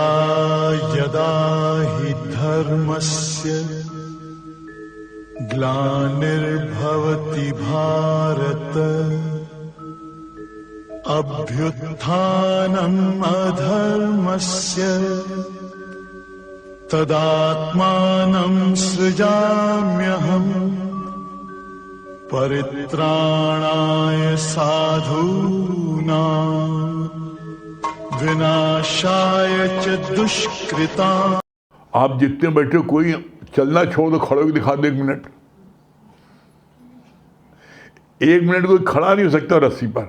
यदा यदा हि धर्मस्य ग्लानिर्भवति भारत अभ्युत्थानम् अधर्मस्य तदात्मानं सृजाम्यहम् परित्राणाय साधूनां विनाशाय च दुष्कृताम्। आप जितने बैठे कोई चलना छोड़ दो, खड़े होकर दिखा दो 1 मिनट। 1 मिनट कोई खड़ा नहीं हो सकता रस्सी पर,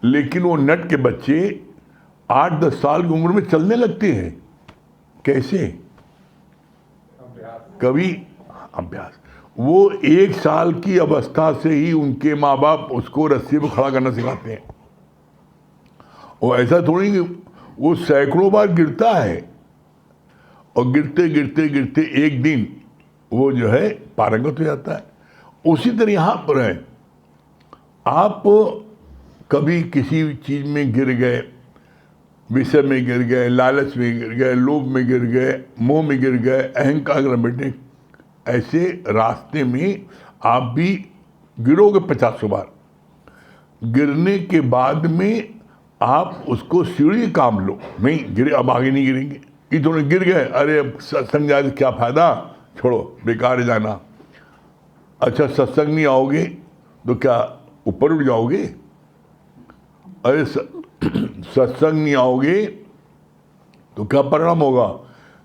लेकिन वो नट के बच्चे 8-10 साल की उम्र में चलने लगते हैं। कैसे? कभी अभ्यास। वो 1 साल की अवस्था से ही उनके माँ बाप उसको रस्सी पर खड़ा करना सिखाते हैं। और ऐसा थोड़ी कि वो सैकड़ों बार गिरता है और गिरते गिरते गिरते एक दिन वो जो है पारंगत हो जाता है। उसी तरह यहाँ पर है, आप कभी किसी चीज़ में गिर गए, विषय में गिर गए, लालच में गिर गए, लोभ में गिर गए, मोह में गिर गए, अहंकार में बैठे, ऐसे रास्ते में आप भी गिरोगे 50 बार। गिरने के बाद में आप उसको सीढ़ी काम लो, नहीं गिरे अब आगे नहीं गिरेंगे। कि थोड़े गिर गए, अरे अब सत्संग जाए क्या फ़ायदा, छोड़ो बेकार जाना। अच्छा सत्संग नहीं आओगे तो क्या ऊपर उठ जाओगे? अरे सत्संग नहीं आओगे तो क्या परिणाम होगा?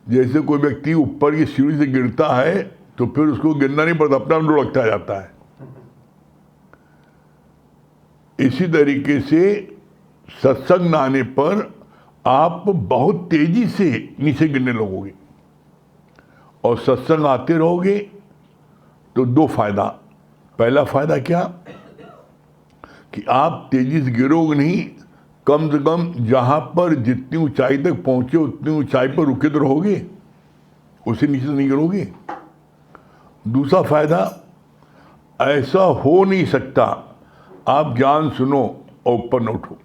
जैसे कोई व्यक्ति ऊपर की सीढ़ी से गिरता है तो फिर उसको गिरना नहीं पड़ता, अपना लुढ़कता जाता है। इसी तरीके से सत्संग न आने पर आप बहुत तेजी से नीचे गिरने लगोगे, और सत्संग आते रहोगे तो 2 फायदा। पहला फायदा क्या कि आप तेजी से गिरोगे नहीं, कम से कम जहां पर जितनी ऊंचाई तक पहुंचे उतनी ऊंचाई पर रुके तो रहोगे, उससे नीचे तो नहीं गिरोगे। दूसरा फायदा, ऐसा हो नहीं सकता आप ज्ञान सुनो और ऊपर न उठो।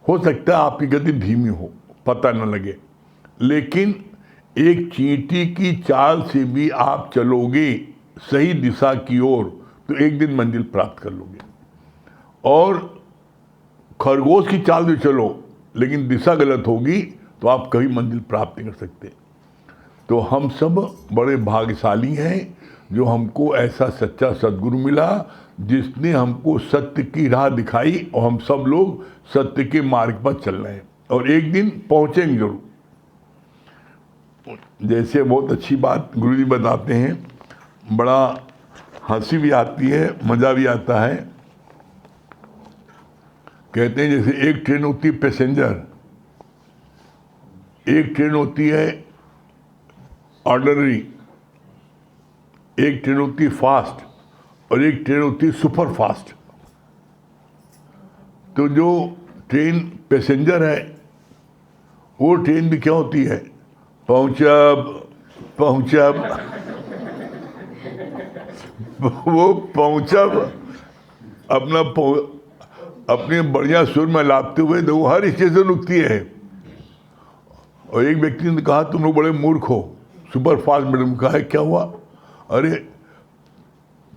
हो सकता है आपकी गति धीमी हो, पता न लगे, लेकिन एक चींटी की चाल से भी आप चलोगे सही दिशा की ओर तो एक दिन मंजिल प्राप्त कर लोगे। और खरगोश की चाल से चलो लेकिन दिशा गलत होगी तो आप कभी मंजिल प्राप्त नहीं कर सकते। तो हम सब बड़े भाग्यशाली हैं जो हमको ऐसा सच्चा सद्गुरु मिला जिसने हमको सत्य की राह दिखाई, और हम सब लोग सत्य के मार्ग पर चल रहे हैं और एक दिन पहुंचेंगे जरूर। जैसे बहुत अच्छी बात गुरु जी बताते हैं, बड़ा हंसी भी आती है, मज़ा भी आता है। कहते हैं जैसे एक ट्रेन होती है पैसेंजर, एक ट्रेन होती है ऑर्डिनरी, एक ट्रेन होती है फास्ट और एक ट्रेन होती है सुपर फास्ट। तो जो ट्रेन पैसेंजर है वो ट्रेन भी क्या होती है, पहुंचब पहुंचब, वो पहुंचब अपने बढ़िया सुर में लापते हुए तो वो हर स्टेशन रुकती है। और एक व्यक्ति ने कहा तुम लोग बड़े मूर्ख हो, सुपर फास्ट मैडम। कहा है क्या हुआ? अरे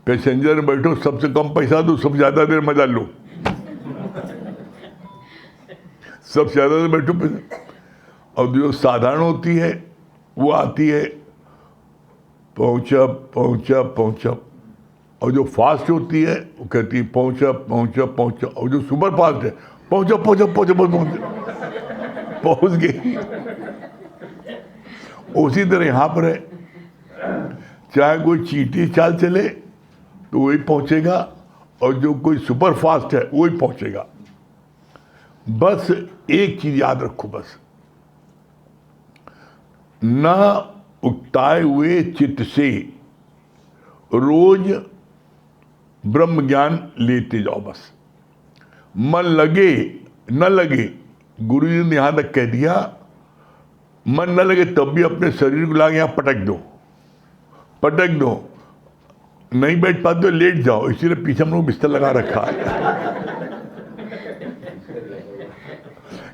पैसेंजर में बैठो, सबसे कम पैसा दो, सबसे ज़्यादा देर मजा लो। सबसे ज़्यादा देर बैठो पैसा। और जो साधारण होती है वो आती है पहुँचब पहुँचब पहुँचब, और जो फास्ट होती है वो कहती है पहुँचब पहुँचब पहुँचब, और जो सुपर फास्ट है पहुँचब पहुँचब पहुँचब पहुँच गई। उसी तरह यहाँ पर है, चाहे कोई चींटी चाल चले तो वही पहुँचेगा, और जो कोई सुपर फास्ट है वही पहुँचेगा। बस एक चीज़ याद रखो, बस न उकताए हुए चित्त से रोज ब्रह्म ज्ञान लेते जाओ। बस मन लगे न लगे, गुरु जी ने यहाँ तक कह दिया, मन न लगे तब भी अपने शरीर को लाके यहाँ पटक दो। नहीं बैठ पाते तो लेट जाओ, इसीलिए पीछे हम लोग बिस्तर लगा रखा है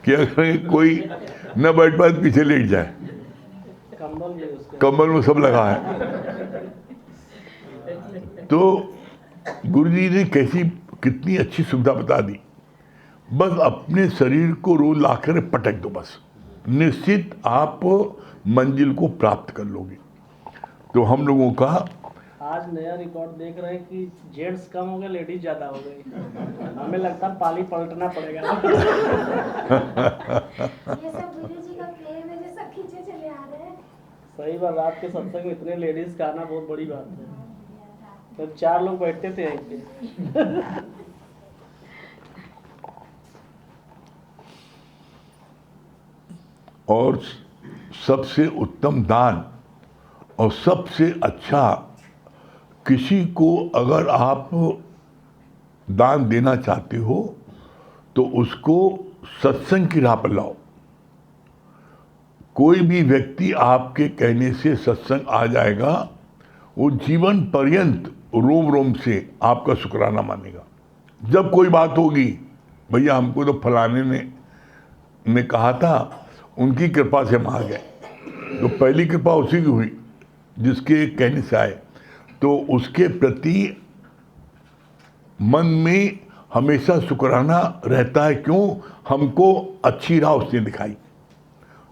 क्या करें, कोई न बैठ पाए तो पीछे लेट जाए, कंबल में सब लगा है। तो गुरु जी ने कितनी अच्छी सुविधा बता दी, बस अपने शरीर को रोज लाकर पटक दो, बस निश्चित आप मंजिल को प्राप्त कर लोगे। तो हम लोगों का आज नया रिकॉर्ड देख रहे हैं कि जेंट्स कम हो गए, लेडीज ज्यादा हो गई। हमें लगता है पाली पलटना पड़ेगा। ये सब गुरु जी का प्रेम है जो सब खींचे चले आ रहे हैं। सही बात, रात के सत्संग में इतने लेडीज का आना बहुत बड़ी बात है। तो 4 लोग बैठते थे यहीं पे। और सबसे उत्तम दान और सबसे अच्छा, किसी को अगर आप दान देना चाहते हो तो उसको सत्संग की राह पर लाओ। कोई भी व्यक्ति आपके कहने से सत्संग आ जाएगा, वो जीवन पर्यंत रोम रोम से आपका शुक्राना मानेगा। जब कोई बात होगी, भैया हमको तो फलाने ने कहा था, उनकी कृपा से हम आ गए, तो पहली कृपा उसी की हुई जिसके कहने से आए, तो उसके प्रति मन में हमेशा शुक्राना रहता है। क्यों? हमको अच्छी राह उसने दिखाई।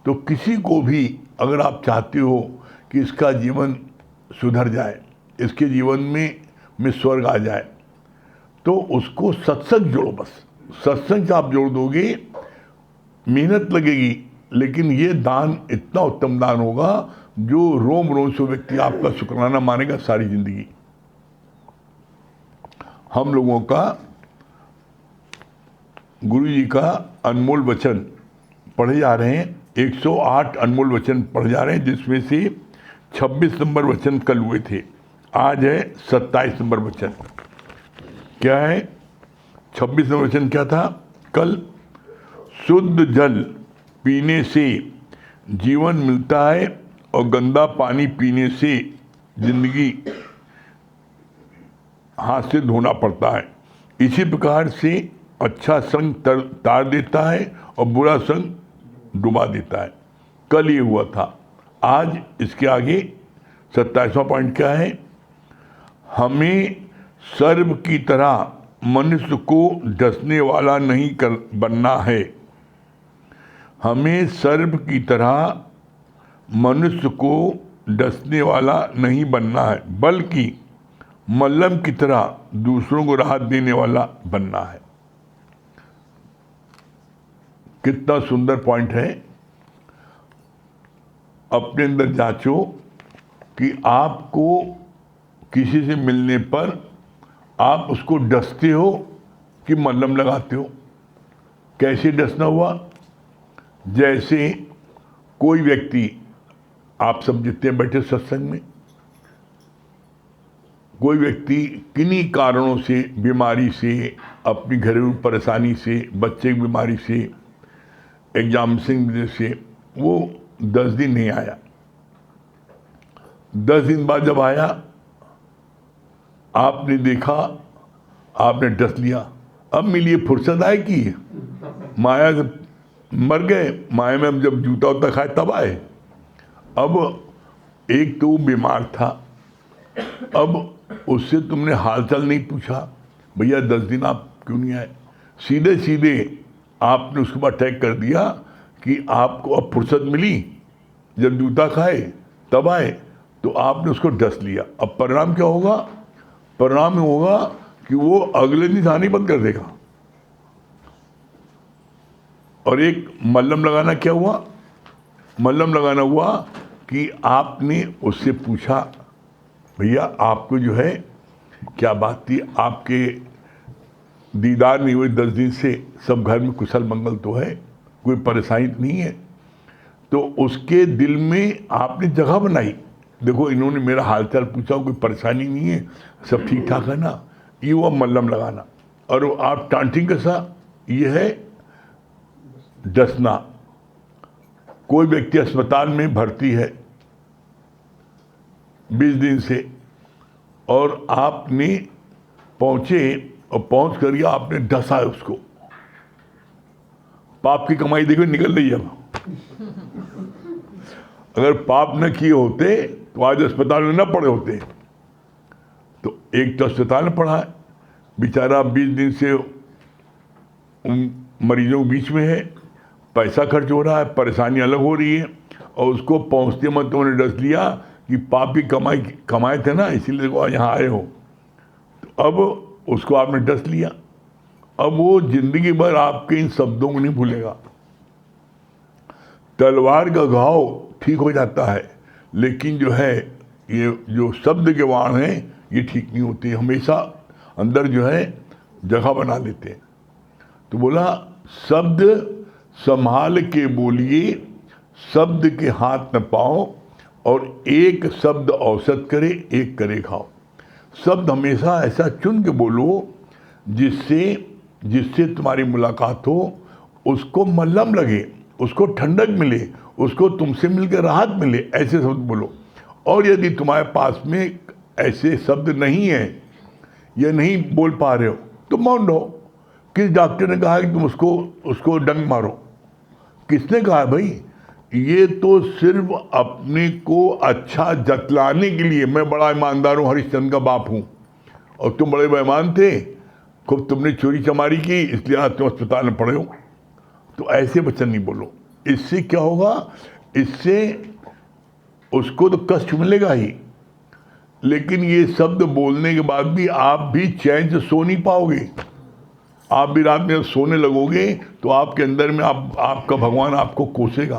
तो किसी को भी अगर आप चाहते हो कि इसका जीवन सुधर जाए, इसके जीवन में स्वर्ग आ जाए, तो उसको सत्संग जोड़ो। बस सत्संग से आप जोड़ दोगे, मेहनत लगेगी, लेकिन ये दान इतना उत्तम दान होगा जो रोम रोम से व्यक्ति आपका शुक्राना मानेगा सारी जिंदगी। हम लोगों का गुरु जी का अनमोल वचन पढ़े जा रहे हैं, 108 अनमोल वचन पढ़े जा रहे हैं, जिसमें से 26 नंबर वचन कल हुए थे, आज है 27 नंबर वचन। क्या है 26 नंबर वचन? क्या था कल? शुद्ध जल पीने से जीवन मिलता है और गंदा पानी पीने से जिंदगी हाथ से धोना पड़ता है। इसी प्रकार से अच्छा संग तार देता है और बुरा संग डुबा देता है। कल ये हुआ था। आज इसके आगे 27वां पॉइंट क्या है? हमें सर्प की तरह मनुष्य को डसने वाला नहीं बनना है। हमें सर्प की तरह मनुष्य को डसने वाला नहीं बनना है, बल्कि मल्लम की तरह दूसरों को राहत देने वाला बनना है। कितना सुंदर पॉइंट है। अपने अंदर जांचो कि आपको किसी से मिलने पर आप उसको डसते हो कि मल्लम लगाते हो। कैसे डसना हुआ? जैसे कोई व्यक्ति, आप सब जितने बैठे सत्संग में, कोई व्यक्ति किन्हीं कारणों से, बीमारी से, अपनी घरेलू परेशानी से, बच्चे की बीमारी से, एग्जाम से वो 10 दिन नहीं आया। 10 दिन बाद जब आया, आपने देखा, आपने डस लिया। अब मिलिए फुर्सत आए कि माया से मर गए, माया में हम जब जूता उता खाए तब आए। अब एक तो बीमार था, अब उससे तुमने हालचाल नहीं पूछा, भैया 10 दिन आप क्यों नहीं आए? सीधे सीधे आपने उसके बाद अटैक कर दिया कि आपको अब फुर्सत मिली, जब जूता खाए तब आए, तो आपने उसको डस लिया। अब परिणाम क्या होगा? परिणाम होगा कि वो अगले दिन आने बंद कर देगा। और एक मल्लम लगाना क्या हुआ? मल्लम लगाना हुआ कि आपने उससे पूछा, भैया आपको जो है क्या बात थी, आपके दीदार नहीं हुए 10 दिन से, सब घर में कुशल मंगल तो है, कोई परेशानी नहीं है। तो उसके दिल में आपने जगह बनाई, देखो इन्होंने मेरा हालचाल पूछा, कोई परेशानी नहीं है, सब ठीक ठाक है ना, ये हुआ मल्लम लगाना। और आप टांटिंग कैसा? ये है डसना। कोई व्यक्ति अस्पताल में भर्ती है 20 दिन से, और आपने पहुंचे और पहुंच कर आपने डसा है उसको, पाप की कमाई देखो निकल रही है। अगर पाप न किए होते तो आज अस्पताल में न पड़े होते। तो एक तो अस्पताल में पड़ा है बेचारा, 20 दिन से उन मरीजों के बीच में है, पैसा खर्च हो रहा है, परेशानी अलग हो रही है, और उसको पहुंचते मत उन्होंने डस लिया कि पाप की कमाए थे ना, इसीलिए वो यहाँ आए हो। तो अब उसको आपने डस लिया, अब वो जिंदगी भर आपके इन शब्दों को नहीं भूलेगा। तलवार का घाव ठीक हो जाता है, लेकिन जो है ये जो शब्द के वाण हैं ये ठीक नहीं होते, हमेशा अंदर जो है जगह बना लेते हैं। तो बोला शब्द संभाल के बोलिए, शब्द के हाथ न पाओ, और एक शब्द औसत करे एक करे खाओ। शब्द हमेशा ऐसा चुन के बोलो जिससे तुम्हारी मुलाकात हो, उसको मल्लम लगे, उसको ठंडक मिले, उसको तुमसे मिलकर राहत मिले, ऐसे शब्द बोलो। और यदि तुम्हारे पास में ऐसे शब्द नहीं है या नहीं बोल पा रहे हो तो मौन रहो। किस डॉक्टर ने कहा कि तुम उसको डंक मारो? किसने कहा भाई? ये तो सिर्फ अपने को अच्छा जतलाने के लिए, मैं बड़ा ईमानदार हूँ, हरिश्चंद्र का बाप हूँ, और तुम बड़े बेईमान थे, खूब तुमने चोरी चमारी की, इसलिए आज तुम अस्पताल में पड़े हो। तो ऐसे वचन नहीं बोलो। इससे क्या होगा? इससे उसको तो कष्ट मिलेगा ही, लेकिन ये शब्द बोलने के बाद भी आप भी चैन से सो नहीं पाओगे। आप भी रात में सोने लगोगे तो आपके अंदर में आपका भगवान आपको कोसेगा,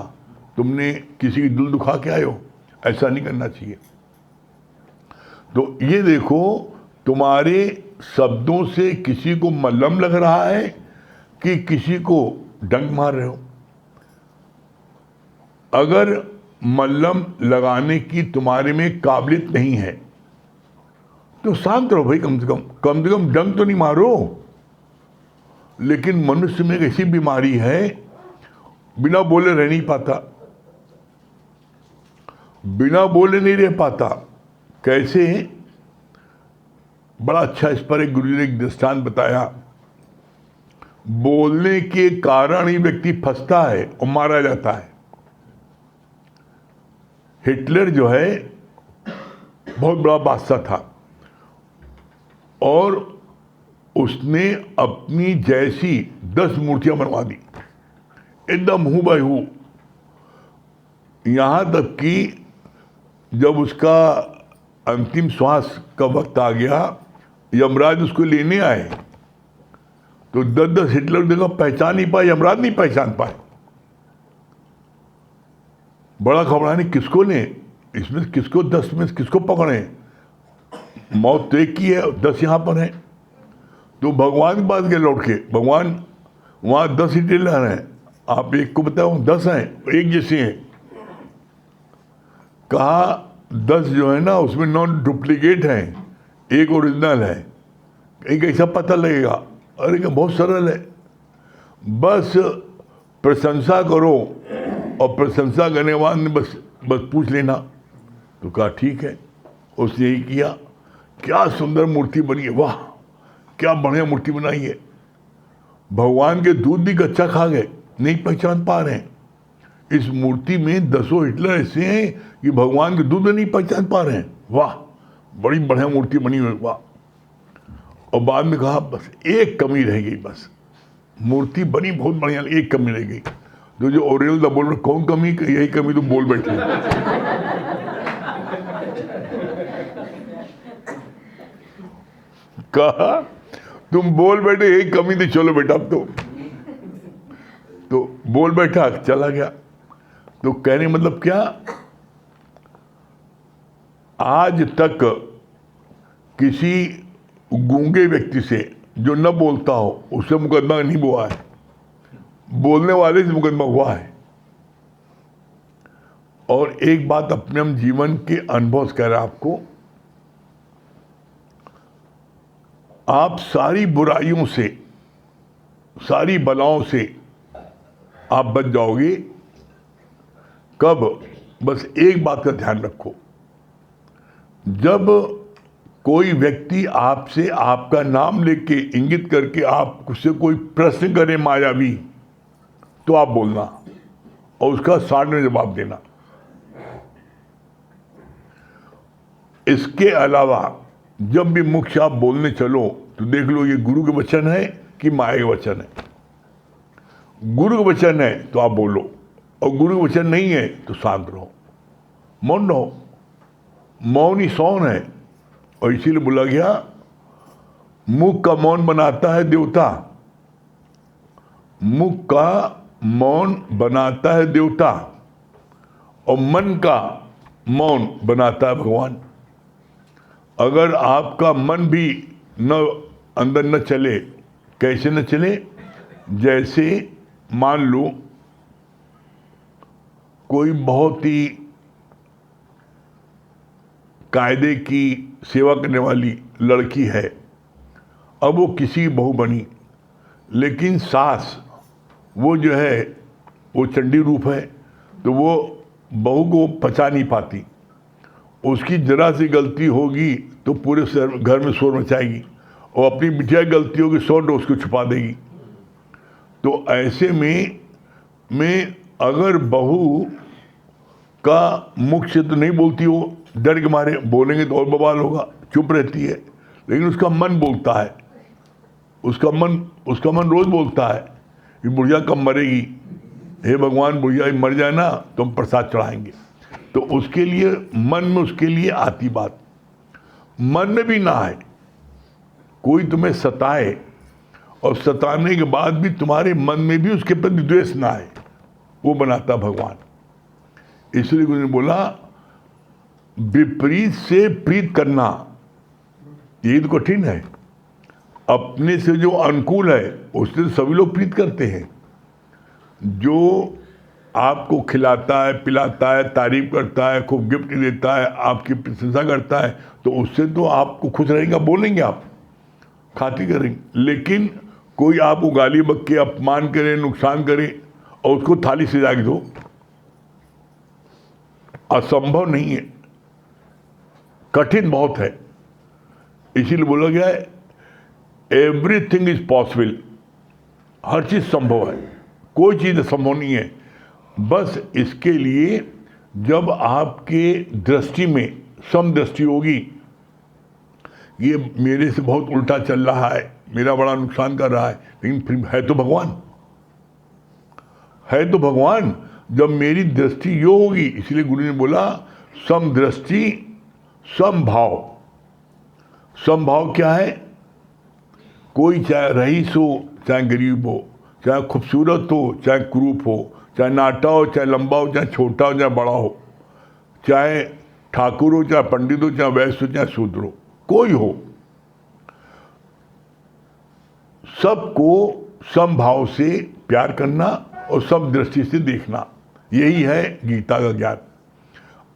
तुमने किसी की दिल दुखा के आए हो। ऐसा नहीं करना चाहिए। तो ये देखो, तुम्हारे शब्दों से किसी को मल्लम लग रहा है कि किसी को डंक मार रहे हो। अगर मल्लम लगाने की तुम्हारे में काबिलियत नहीं है तो शांत रहो भाई, कम से कम डंक तो नहीं मारो। लेकिन मनुष्य में एक ऐसी बीमारी है, बिना बोले रह नहीं पाता, बिना बोले नहीं रह पाता। कैसे? बड़ा अच्छा इस पर एक गुरु ने एक दृष्टांत बताया। बोलने के कारण ही व्यक्ति फंसता है और मारा जाता है। हिटलर जो है बहुत बड़ा बादशाह था, और उसने अपनी जैसी 10 मूर्तियां बनवा दी, एकदम हूबहू। यहां तक कि जब उसका अंतिम श्वास का वक्त आ गया, यमराज उसको लेने आए तो 10 हिटलर देखा, पहचान नहीं पाए, यमराज नहीं पहचान पाए। बड़ा घबराने, किसको लें, इसमें किसको 10 में किसको पकड़ें? मौत तो एक ही है, 10 यहाँ पर हैं। तो भगवान के पास गए लौट के, भगवान वहाँ 10 हिटलर हैं, आप एक को बताओ 10 हैं, एक जैसे हैं। कहा 10 जो है ना उसमें 9 डुप्लीकेट हैं, एक ओरिजिनल है। कहीं कैसा पता लगेगा? अरे क्या बहुत सरल है, बस प्रशंसा करो, और प्रशंसा करने के बाद बस पूछ लेना। तो कहा ठीक है। उसने यही किया। क्या सुंदर मूर्ति बनी है, वाह क्या बढ़िया मूर्ति बनाई है। भगवान के दूध भी कच्चा खा गए, नहीं पहचान पा रहे हैं। इस मूर्ति में 10 हिटलर ऐसे हैं कि भगवान के दूध नहीं पहचान पा रहे हैं। वाह बड़ी बढ़िया मूर्ति बनी हुई, वाह। और बाद में कहा बस एक कमी रह गई, बस मूर्ति बनी बहुत बढ़िया, एक कमी रह गई। तो जो ओरिजिनल था बोल रहे, कौन कमी? यही कमी तो बोल बैठे। कहा तुम बोल बैठे, यही कमी थी, चलो बेटा अब तो बोल बैठा, चला गया। तो कहने मतलब क्या? आज तक किसी गूंगे व्यक्ति से जो न बोलता हो उससे मुकदमा नहीं हुआ है, बोलने वाले से मुकदमा हुआ है। और एक बात अपने हम जीवन के अनुभव से कह रहे हैं आपको, आप सारी बुराइयों से, सारी बलाओं से आप बच जाओगे। कब? बस एक बात का ध्यान रखो, जब कोई व्यक्ति आपसे आपका नाम लेके इंगित करके आपसे कोई प्रश्न करे मायावी, तो आप बोलना और उसका 60 में जवाब देना। इसके अलावा जब भी मुख से आप बोलने चलो तो देख लो ये गुरु के वचन है कि माया के वचन है। गुरु के वचन है तो आप बोलो, और गुरु के वचन नहीं है तो शांत रहो, मौन रहो। मौन ही सौन है, और इसीलिए बोला गया मुख का मौन बनाता है देवता, मुख का मौन बनाता है देवता, और मन का मौन बनाता है भगवान। अगर आपका मन भी न अंदर न चले, कैसे न चले? जैसे मान लो कोई बहुत ही कायदे की सेवा करने वाली लड़की है, अब वो किसी की बहू बनी, लेकिन सास वो जो है वो चंडी रूप है, तो वो बहू को पचा नहीं पाती। उसकी जरा सी गलती होगी तो पूरे घर में शोर मचाएगी, और अपनी बिटिया की गलती होगी 100 उसको छुपा देगी। तो ऐसे में अगर बहू का मुख से तो नहीं बोलती, हो डर के मारे, बोलेंगे तो और बवाल होगा, चुप रहती है, लेकिन उसका मन बोलता है, उसका मन रोज बोलता है कि बुढ़िया कब मरेगी, हे भगवान बुढ़िया मर जाए ना तो हम प्रसाद चढ़ाएंगे। तो उसके लिए मन में उसके लिए आती बात, मन में भी ना आए, कोई तुम्हें सताए और सताने के बाद भी तुम्हारे मन में भी उसके प्रति द्वेष ना आए, वो बनाता भगवान। इसलिए गुरु ने बोला विपरीत से प्रीत करना ये तो कठिन है, अपने से जो अनुकूल है उससे तो सभी लोग प्रीत करते हैं। जो आपको खिलाता है, पिलाता है, तारीफ करता है, खूब गिफ्ट देता है, आपकी प्रशंसा करता है, तो उससे तो आपको खुश रहेगा, बोलेंगे आप, खातिर करेंगे। लेकिन कोई आपको गाली बक्के अपमान करे, नुकसान करे और उसको थाली सजा के दो, असंभव नहीं है, कठिन बहुत है। इसीलिए बोला गया है एवरीथिंग इज पॉसिबल, हर चीज संभव है, कोई चीज संभव नहीं है। बस इसके लिए जब आपके दृष्टि में समदृष्टि होगी, ये मेरे से बहुत उल्टा चल रहा है, मेरा बड़ा नुकसान कर रहा है, लेकिन फिर है तो भगवान, है तो भगवान। जब मेरी दृष्टि यो होगी, इसलिए गुरु ने बोला समदृष्टि समभाव। समभाव क्या है? कोई चाहे रईस हो चाहे गरीब हो, चाहे खूबसूरत हो चाहे कुरूप हो, चाहे नाटा हो चाहे लंबा हो, चाहे छोटा हो चाहे बड़ा हो, चाहे ठाकुर हो चाहे पंडित हो, चाहे वैश्य हो चाहे शूद्र हो, कोई हो, सबको समभाव से प्यार करना और सब दृष्टि से देखना, यही है गीता का ज्ञान।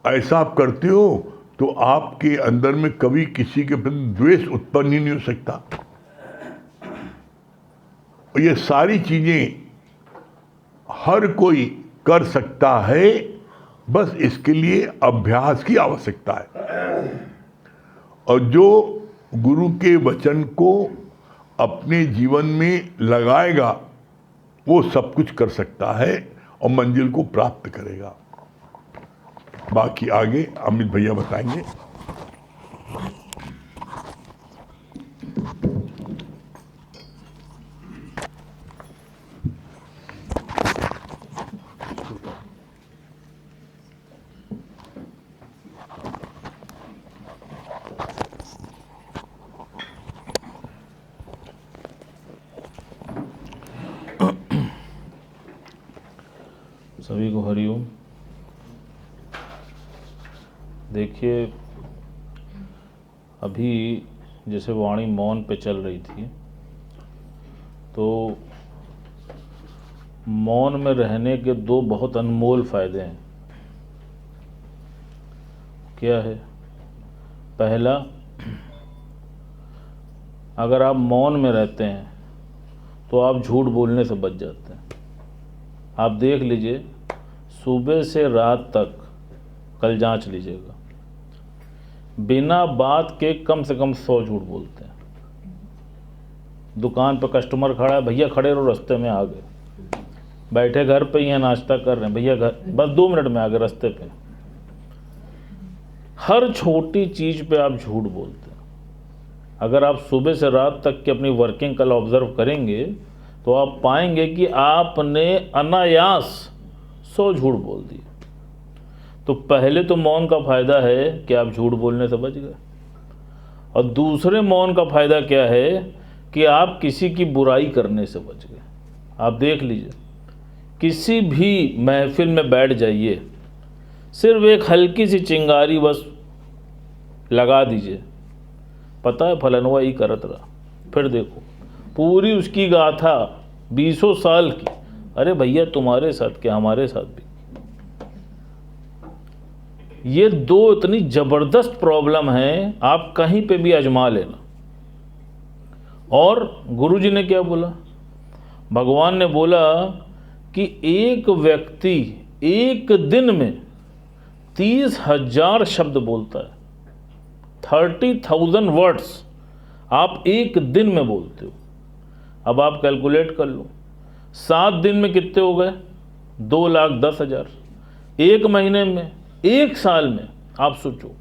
ऐसा आप करते हो तो आपके अंदर में कभी किसी के प्रति द्वेष उत्पन्न ही नहीं हो सकता। और ये सारी चीजें हर कोई कर सकता है, बस इसके लिए अभ्यास की आवश्यकता है। और जो गुरु के वचन को अपने जीवन में लगाएगा वो सब कुछ कर सकता है और मंजिल को प्राप्त करेगा। बाकी आगे अमित भैया बताएंगे। सभी को हरिओम। देखिए, अभी जैसे वाणी मौन पे चल रही थी, तो मौन में रहने के दो बहुत अनमोल फायदे हैं। क्या है? पहला, अगर आप मौन में रहते हैं तो आप झूठ बोलने से बच जाते हैं। आप देख लीजिए, सुबह से रात तक कल जांच लीजिएगा, बिना बात के कम से कम 100 झूठ बोलते हैं। दुकान पर कस्टमर खड़ा है, भैया खड़े रहो, रास्ते में आ गए, बैठे घर पे ही हैं, नाश्ता कर रहे हैं, भैया घर बस 2 मिनट में आ गए रास्ते पे। हर छोटी चीज़ पे आप झूठ बोलते हैं। अगर आप सुबह से रात तक की अपनी वर्किंग कल ऑब्जर्व करेंगे तो आप पाएंगे कि आपने अनायास 100 झूठ बोल दिए। तो पहले तो मौन का फ़ायदा है कि आप झूठ बोलने से बच गए, और दूसरे मौन का फ़ायदा क्या है कि आप किसी की बुराई करने से बच गए। आप देख लीजिए, किसी भी महफिल में बैठ जाइए, सिर्फ एक हल्की सी चिंगारी बस लगा दीजिए, पता है फलनवा ही करत रहा, फिर देखो पूरी उसकी गाथा 20 साल की। अरे भैया तुम्हारे साथ क्या, हमारे साथ भी। ये 2 इतनी ज़बरदस्त प्रॉब्लम है, आप कहीं पे भी आजमा लेना। और गुरुजी ने क्या बोला? भगवान ने बोला कि एक व्यक्ति एक दिन में 30,000 शब्द बोलता है। 30,000 वर्ड्स आप एक दिन में बोलते हो। अब आप कैलकुलेट कर लो, 7 दिन में कितने हो गए? 2,10,000। 1 महीने में, 1 साल में आप सोचो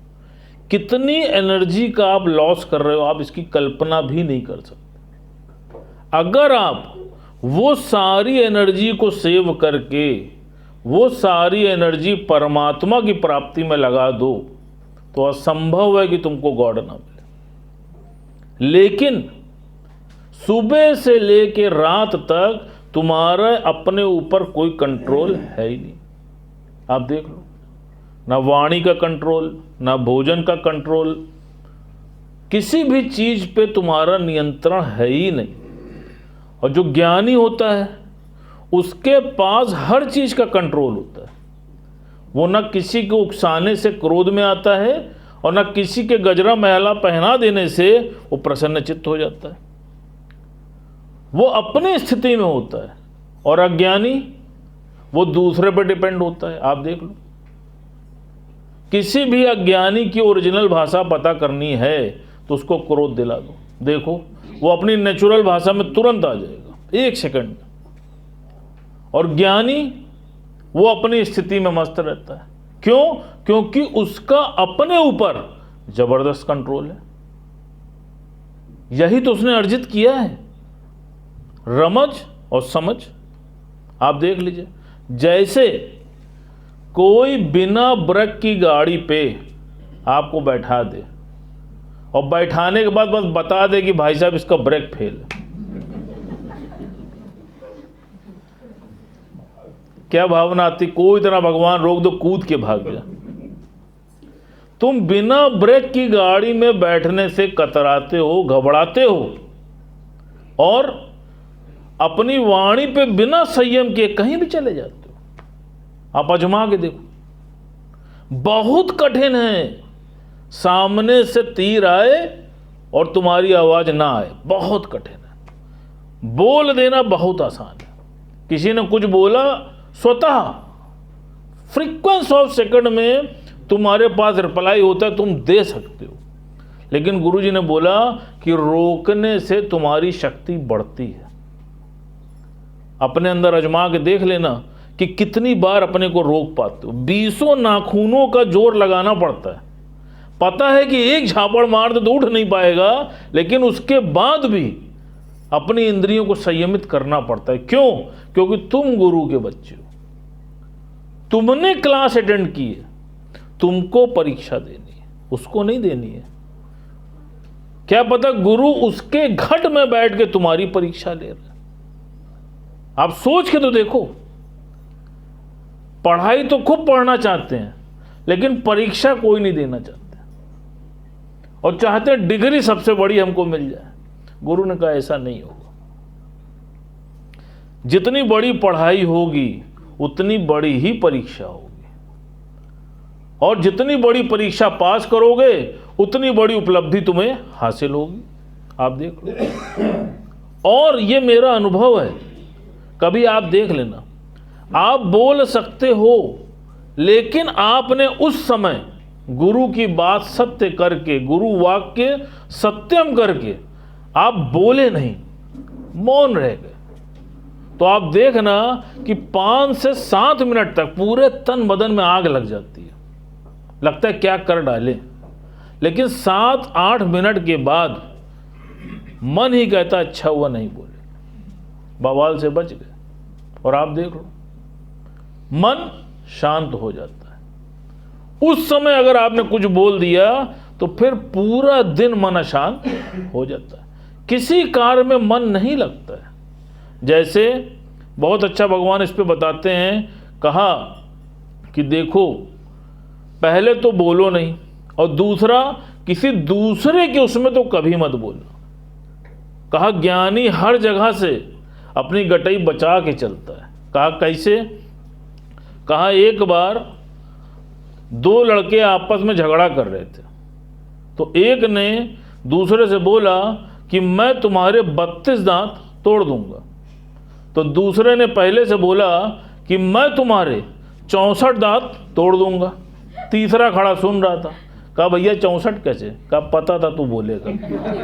कितनी एनर्जी का आप लॉस कर रहे हो। आप इसकी कल्पना भी नहीं कर सकते। अगर आप वो सारी एनर्जी को सेव करके वो सारी एनर्जी परमात्मा की प्राप्ति में लगा दो तो असंभव है कि तुमको गॉड ना मिले। लेकिन सुबह से लेके रात तक तुम्हारे अपने ऊपर कोई कंट्रोल है ही नहीं। आप देख लो, ना वाणी का कंट्रोल, ना भोजन का कंट्रोल, किसी भी चीज पे तुम्हारा नियंत्रण है ही नहीं। और जो ज्ञानी होता है उसके पास हर चीज का कंट्रोल होता है। वो ना किसी को उकसाने से क्रोध में आता है और ना किसी के गजरा महला पहना देने से वो प्रसन्नचित्त हो जाता है। वो अपनी स्थिति में होता है। और अज्ञानी वो दूसरे पर डिपेंड होता है। आप देख लो, किसी भी अज्ञानी की ओरिजिनल भाषा पता करनी है तो उसको क्रोध दिला दो, देखो वो अपनी नेचुरल भाषा में तुरंत आ जाएगा 1 सेकंड में। और ज्ञानी वो अपनी स्थिति में मस्त रहता है। क्यों? क्योंकि उसका अपने ऊपर जबरदस्त कंट्रोल है। यही तो उसने अर्जित किया है, रमज और समझ। आप देख लीजिए, जैसे कोई बिना ब्रेक की गाड़ी पे आपको बैठा दे और बैठाने के बाद बस बता दे कि भाई साहब इसका ब्रेक फेल है, क्या भावना आती? कोई तरह भगवान रोक दो, कूद के भाग जा। तुम बिना ब्रेक की गाड़ी में बैठने से कतराते हो, घबराते हो और अपनी वाणी पे बिना संयम के कहीं भी चले जाते हो। आप आजमा के देखो, बहुत कठिन है सामने से तीर आए और तुम्हारी आवाज ना आए, बहुत कठिन है। बोल देना बहुत आसान है। किसी ने कुछ बोला, स्वतः फ्रीक्वेंस ऑफ सेकंड में तुम्हारे पास रिप्लाई होता है, तुम दे सकते हो। लेकिन गुरुजी ने बोला कि रोकने से तुम्हारी शक्ति बढ़ती है। अपने अंदर आजमा के देख लेना कि कितनी बार अपने को रोक पाते हो। 20 नाखूनों का जोर लगाना पड़ता है। पता है कि एक झापड़ मार दे तो उठ नहीं पाएगा, लेकिन उसके बाद भी अपनी इंद्रियों को संयमित करना पड़ता है। क्यों? क्योंकि तुम गुरु के बच्चे हो, तुमने क्लास अटेंड की है, तुमको परीक्षा देनी है, उसको नहीं देनी है। क्या पता गुरु उसके घट में बैठ के तुम्हारी परीक्षा ले रहे। आप सोच के तो देखो, पढ़ाई तो खूब पढ़ना चाहते हैं लेकिन परीक्षा कोई नहीं देना चाहते, और चाहते हैं डिग्री सबसे बड़ी हमको मिल जाए। गुरु ने कहा ऐसा नहीं होगा। जितनी बड़ी पढ़ाई होगी उतनी बड़ी ही परीक्षा होगी, और जितनी बड़ी परीक्षा पास करोगे उतनी बड़ी उपलब्धि तुम्हें हासिल होगी। आप देख लो, और ये मेरा अनुभव है। कभी आप देख लेना, आप बोल सकते हो लेकिन आपने उस समय गुरु की बात सत्य करके, गुरु वाक्य सत्यम करके आप बोले नहीं, मौन रह गए, तो आप देखना कि 5 से 7 मिनट तक पूरे तन बदन में आग लग जाती है, लगता है क्या कर डाले। लेकिन 7-8 मिनट के बाद मन ही कहता अच्छा हुआ नहीं बोले, बवाल से बच गए। और आप देख लो, मन शांत हो जाता है। उस समय अगर आपने कुछ बोल दिया तो फिर पूरा दिन मन अशांत हो जाता है, किसी कार्य में मन नहीं लगता है। जैसे बहुत अच्छा भगवान इस पे बताते हैं, कहा कि देखो पहले तो बोलो नहीं, और दूसरा किसी दूसरे के उसमें तो कभी मत बोलना। कहा ज्ञानी हर जगह से अपनी गटई बचा के चलता है। कहा कैसे? कहा एक बार 2 लड़के आपस में झगड़ा कर रहे थे, तो एक ने दूसरे से बोला कि मैं तुम्हारे 32 दांत तोड़ दूंगा। तो दूसरे ने पहले से बोला कि मैं तुम्हारे 64 दांत तोड़ दूंगा। तीसरा खड़ा सुन रहा था, कहा भैया 64 कैसे? कहा पता था तू बोलेगा,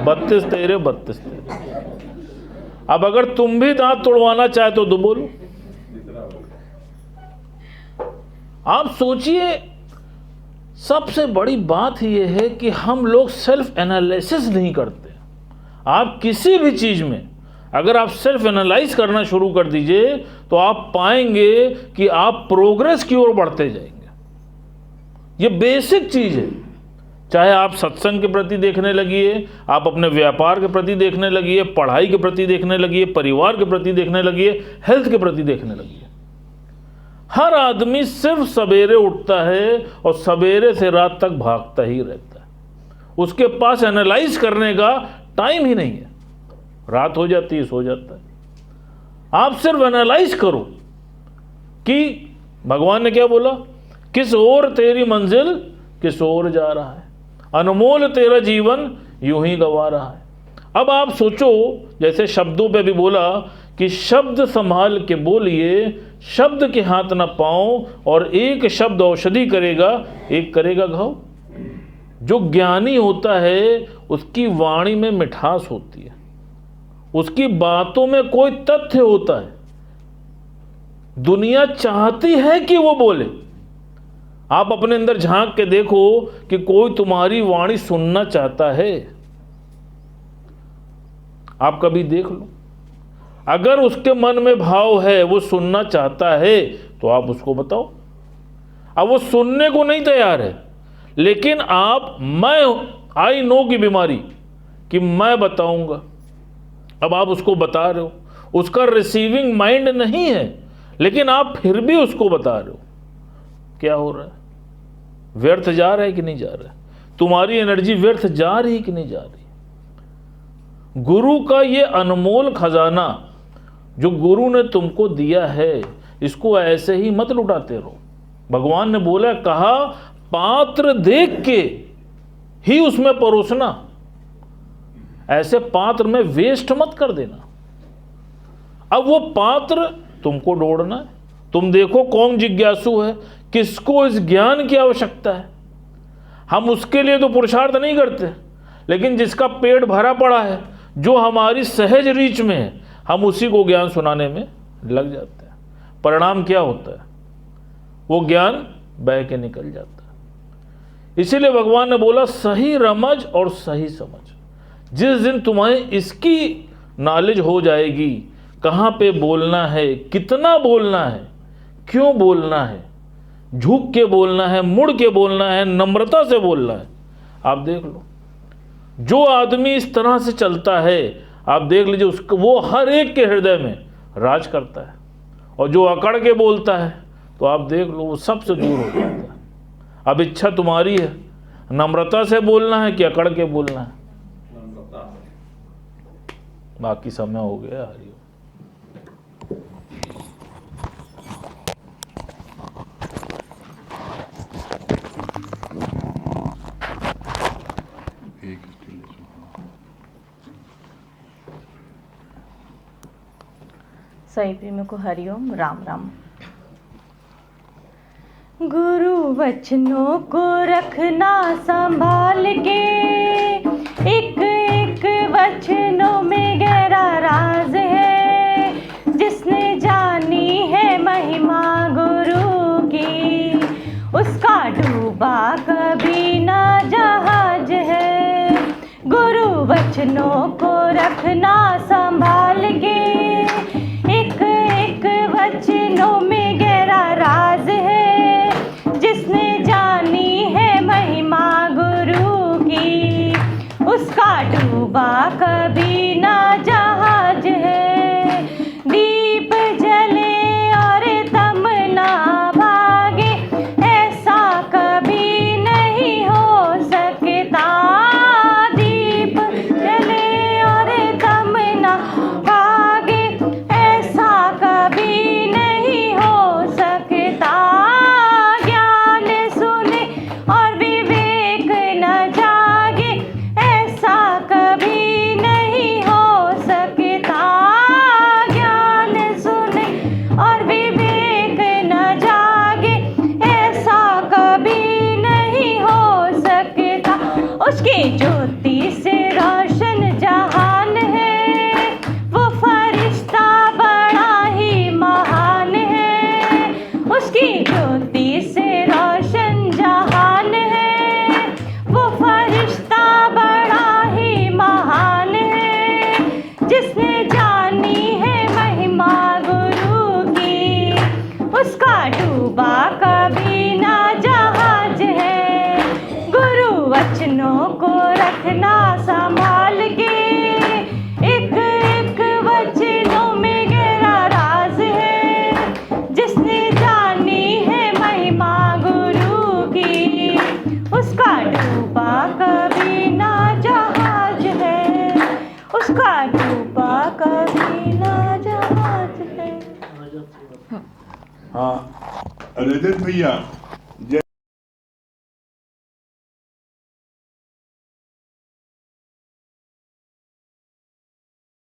32 तेरे 32 तेरे। अब अगर तुम भी दांत तोड़वाना चाहे तो बोलो। आप सोचिए, सबसे बड़ी बात यह है कि हम लोग सेल्फ एनालिसिस नहीं करते। आप किसी भी चीज में अगर आप सेल्फ एनालाइज करना शुरू कर दीजिए तो आप पाएंगे कि आप प्रोग्रेस की ओर बढ़ते जाएंगे। ये बेसिक चीज है। चाहे आप सत्संग के प्रति देखने लगिए, आप अपने व्यापार के प्रति देखने लगिए, पढ़ाई के प्रति देखने लगिए, परिवार के प्रति देखने लगिए, हेल्थ के प्रति देखने लगिए। हर आदमी सिर्फ सवेरे उठता है और सवेरे से रात तक भागता ही रहता है। उसके पास एनालाइज करने का टाइम ही नहीं है। रात हो जाती है, सो जाता है। आप सिर्फ एनालाइज करो कि भगवान ने क्या बोला, किस ओर तेरी मंजिल किस ओर जा रहा है, अनमोल तेरा जीवन यूं ही गवा रहा है। अब आप सोचो, जैसे शब्दों पे भी बोला कि शब्द संभाल के बोलिए, शब्द के हाथ न पाओ, और एक शब्द औषधि करेगा, एक करेगा घाव। जो ज्ञानी होता है उसकी वाणी में मिठास होती है, उसकी बातों में कोई तथ्य होता है। दुनिया चाहती है कि वो बोले। आप अपने अंदर झांक के देखो कि कोई तुम्हारी वाणी सुनना चाहता है। आप कभी देख लो, अगर उसके मन में भाव है, वो सुनना चाहता है, तो आप उसको बताओ। अब वो सुनने को नहीं तैयार है, लेकिन आप आई नो की बीमारी कि मैं बताऊंगा, अब आप उसको बता रहे हो। उसका रिसीविंग माइंड नहीं है, लेकिन आप फिर भी उसको बता रहे हो। क्या हो रहा है? व्यर्थ जा रहा है कि नहीं जा रहा है? तुम्हारी एनर्जी व्यर्थ जा रही कि नहीं जा रही? गुरु का ये अनमोल खजाना जो गुरु ने तुमको दिया है, इसको ऐसे ही मत लुटाते रहो। भगवान ने बोला, कहा पात्र देख के ही उसमें परोसना, ऐसे पात्र में वेस्ट मत कर देना। अब वो पात्र तुमको ढूंढना है। तुम देखो कौन जिज्ञासु है, किसको इस ज्ञान की आवश्यकता है। हम उसके लिए तो पुरुषार्थ नहीं करते, लेकिन जिसका पेट भरा पड़ा है, जो हमारी सहज रीच में है, हम उसी को ज्ञान सुनाने में लग जाते हैं। परिणाम क्या होता है? वो ज्ञान बह के निकल जाता है। इसीलिए भगवान ने बोला, सही रमज और सही समझ। जिस दिन तुम्हें इसकी नॉलेज हो जाएगी, कहाँ पे बोलना है, कितना बोलना है, क्यों बोलना है, झुक के बोलना है, मुड़ के बोलना है, नम्रता से बोलना है, आप देख लो। जो आदमी इस तरह से चलता है, आप देख लीजिए उसको, वो हर एक के हृदय में राज करता है। और जो अकड़ के बोलता है, तो आप देख लो वो सबसे दूर हो जाता है। अब इच्छा तुम्हारी है, नम्रता से बोलना है कि अकड़ के बोलना है। बाकी समय हो गया। हरिओम। सही प्रेमियों को हरिओम, राम राम। गुरु वचनों को रखना संभाल के, एक एक वचनों में गहरा राज है। जिसने वचनों को रखना संभाल के, एक एक वचनों में गहरा राज है। जिसने जानी है महिमा गुरु की, उसका डूबा कभी ना जहाज है। दीप जले और दम ना भागे, ऐसा कभी नहीं हो सकता। दीप जले और दम ना भागे, ऐसा कभी नहीं हो सकता। ज्ञान सुने और विवेक न जागे, ऐसा कभी नहीं हो सकता। ज्ञान सुने और विवेक न जागे, ऐसा कभी नहीं हो सकता। उसकी ज्योति से रोशन जहान है, वो फरिश्ता बड़ा ही महान है। उसकी ज्योति से रोशन जहान है, वो फरिश्ता बड़ा ही महान है। जिसने जानी है महिमा गुरु की, उसका डूबा कभी ना जहाज है। गुरु वचनों को रखना संभाल के, एक एक वचनों में गहरा राज है। जिसने जानी है महिमा गुरु की, उसका डूबा कभी ना जहाज है। उसका डूबा कभी ना जहाज है। हाँ रजत भैया